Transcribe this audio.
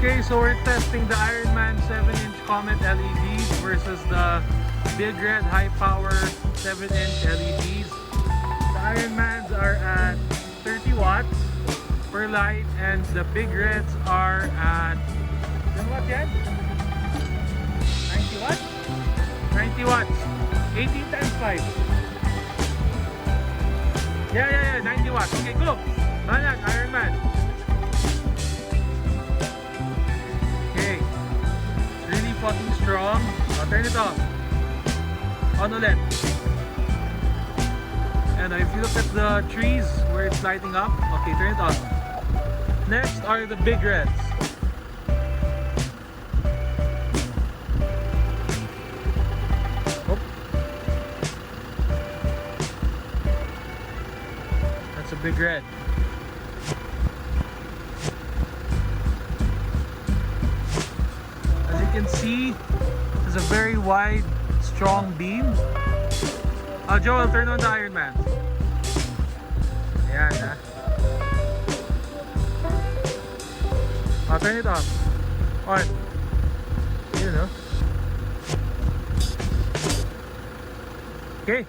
Okay, so we're testing the Ironman 7-inch Comet LEDs versus the Big Red Highpower 7-inch LEDs. The Ironmans are at 30 watts per light and the Big Reds are at, what yan? 90 watts? 90 watts. 18 times 5. Yeah, 90 watts. Okay, go! Manan, Ironman. Okay. It's really fucking strong. I'll turn it off. On ulit. And if you look at the trees where it's lighting up, okay, turn it on. Next are the Big Reds. Oh. That's a Big Red. As you can see, it's a very wide, strong beam. Joe, I'll turn on the Ironman. Ayan, ha. I'll turn it off. On. You know. Okay.